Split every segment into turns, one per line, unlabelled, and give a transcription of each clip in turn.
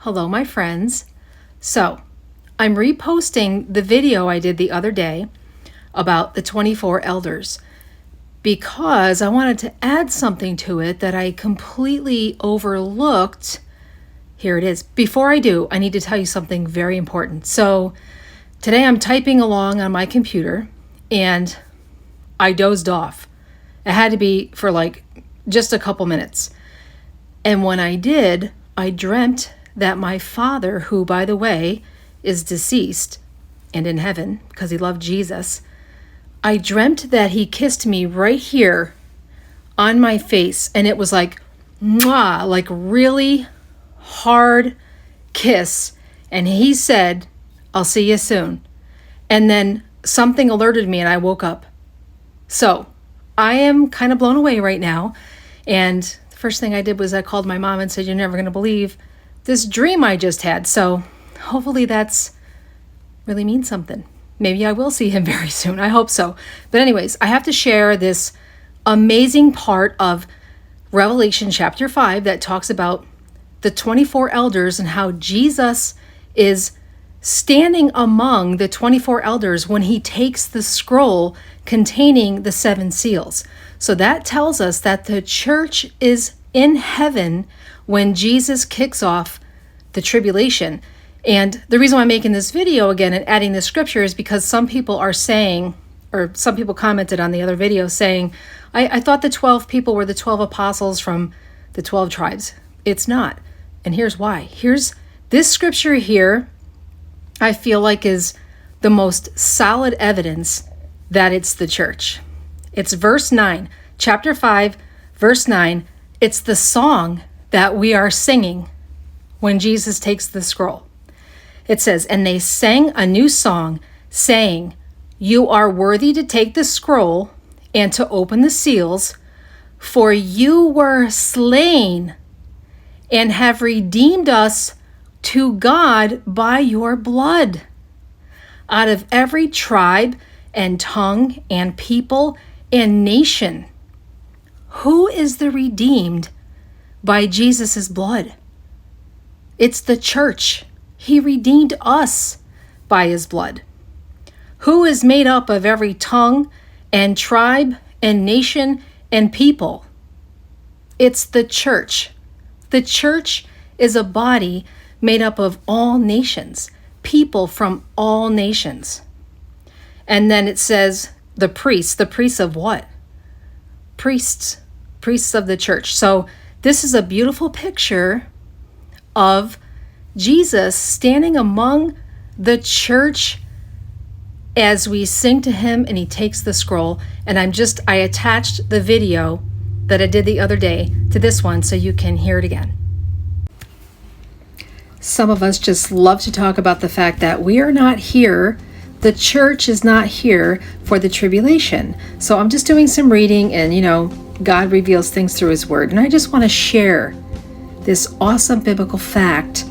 Hello, my friends. So, I'm reposting the video I did the other day about the 24 elders because I wanted to add something to it that I completely overlooked. Here it is. Before I do, I need to tell you something very important. So, today I'm typing along on my computer and I dozed off. It had to be for like just a couple minutes. And when I did, I dreamt that my father, who, by the way, is deceased and in heaven because he loved Jesus, I dreamt that he kissed me right here on my face. And it was like, mwah, like really hard kiss. And he said, "I'll see you soon." And then something alerted me and I woke up. So I am kind of blown away right now. And the first thing I did was I called my mom and said, "You're never going to believe this dream I just had." So hopefully that's really means something. Maybe I will see him very soon. I hope so. But anyways, I have to share this amazing part of Revelation chapter 5 that talks about the 24 elders and how Jesus is standing among the 24 elders when he takes the scroll containing the 7 seals. So that tells us that the church is in heaven when Jesus kicks off the tribulation. And the reason why I'm making this video again and adding this scripture is because some people are saying, or some people commented on the other video saying, I thought the 12 people were the 12 apostles from the 12 tribes. It's not. And here's why. Here's this scripture here, I feel like is the most solid evidence that it's the church. It's verse 9, chapter 5, verse 9. It's the song that we are singing when Jesus takes the scroll. It says, "And they sang a new song, saying, 'You are worthy to take the scroll and to open the seals, for you were slain and have redeemed us to God by your blood out of every tribe and tongue and people and nation.'" Who is the redeemed by Jesus' blood? It's the church. He redeemed us by his blood. Who is made up of every tongue and tribe and nation and people? It's the church. The church is a body made up of all nations, people from all nations. And then it says the priests of what? Priests of the church. So this is a beautiful picture of Jesus standing among the church as we sing to him and he takes the scroll. And I attached the video that I did the other day to this one so you can hear it again. Some of us just love to talk about the fact that we are not here. The church is not here for the tribulation. So I'm just doing some reading and, God reveals things through his word. And I just want to share this awesome biblical fact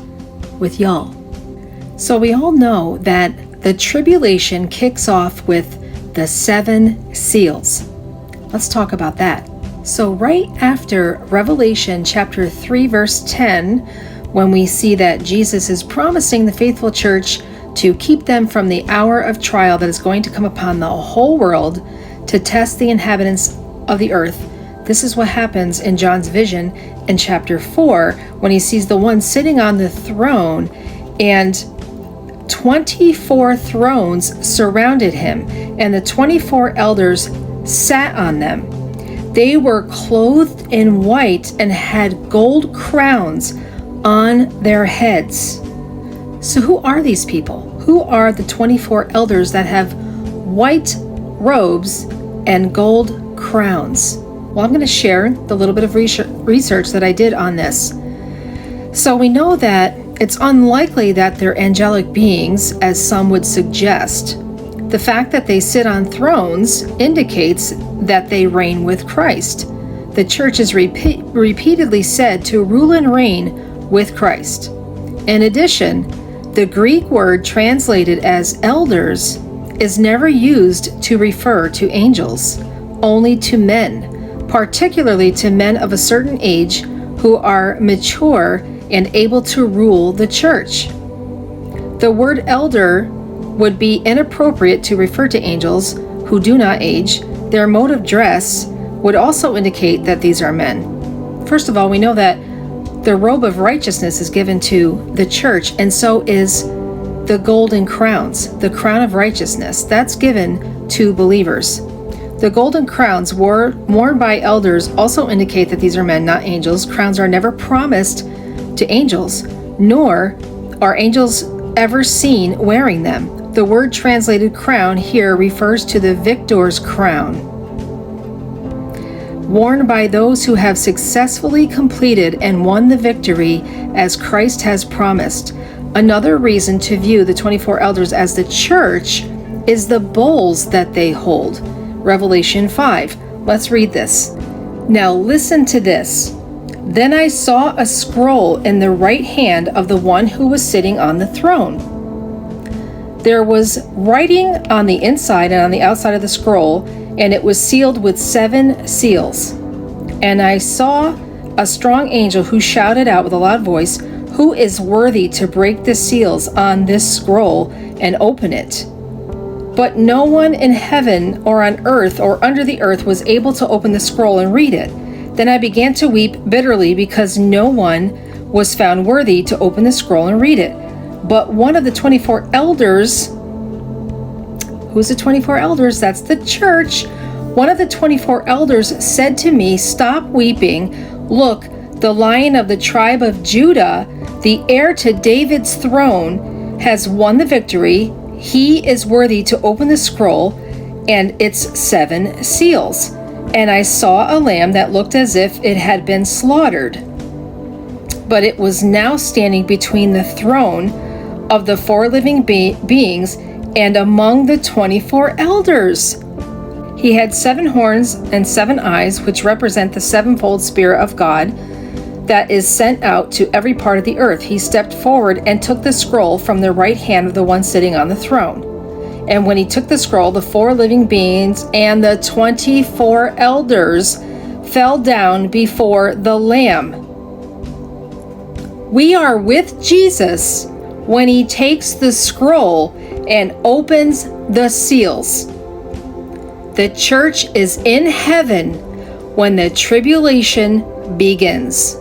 with y'all. So we all know that the tribulation kicks off with the 7 seals. Let's talk about that. So right after Revelation chapter 3 verse 10, when we see that Jesus is promising the faithful church to keep them from the hour of trial that is going to come upon the whole world to test the inhabitants of the earth. This is what happens in John's vision in chapter 4 when he sees the one sitting on the throne and 24 thrones surrounded him and the 24 elders sat on them. They were clothed in white and had gold crowns on their heads. So who are these people? Who are the 24 elders that have white robes and gold crowns? Well, I'm going to share the little bit of research that I did on this. So we know that it's unlikely that they're angelic beings, as some would suggest. The fact that they sit on thrones indicates that they reign with Christ. The church is repeatedly said to rule and reign with Christ. In addition, the Greek word translated as elders is never used to refer to angels, only to men, particularly to men of a certain age who are mature and able to rule the church. The word elder would be inappropriate to refer to angels who do not age. Their mode of dress would also indicate that these are men. First of all, we know that the robe of righteousness is given to the church, and so is the golden crowns, the crown of righteousness. That's given to believers. The golden crowns worn by elders also indicate that these are men, not angels. Crowns are never promised to angels, nor are angels ever seen wearing them. The word translated crown here refers to the victor's crown, worn by those who have successfully completed and won the victory as Christ has promised. Another reason to view the 24 elders as the church is the bowls that they hold. Revelation 5. Let's read this. Now listen to this. Then I saw a scroll in the right hand of the one who was sitting on the throne. There was writing on the inside and on the outside of the scroll, and it was sealed with 7 seals. And I saw a strong angel who shouted out with a loud voice, "Who is worthy to break the seals on this scroll and open it?" But no one in heaven or on earth or under the earth was able to open the scroll and read it. Then I began to weep bitterly because no one was found worthy to open the scroll and read it. But one of the 24 elders, who's the 24 elders? That's the church. One of the 24 elders said to me, "Stop weeping. Look, the Lion of the tribe of Judah, the heir to David's throne, has won the victory. He is worthy to open the scroll and its 7 seals." And I saw a lamb that looked as if it had been slaughtered, but it was now standing between the throne of the 4 living beings and among the 24 elders. He had 7 horns and 7 eyes, which represent the 7-fold Spirit of God that is sent out to every part of the earth. He stepped forward and took the scroll from the right hand of the one sitting on the throne. And when he took the scroll, the 4 living beings and the 24 elders fell down before the Lamb. We are with Jesus when he takes the scroll and opens the seals. The church is in heaven when the tribulation begins.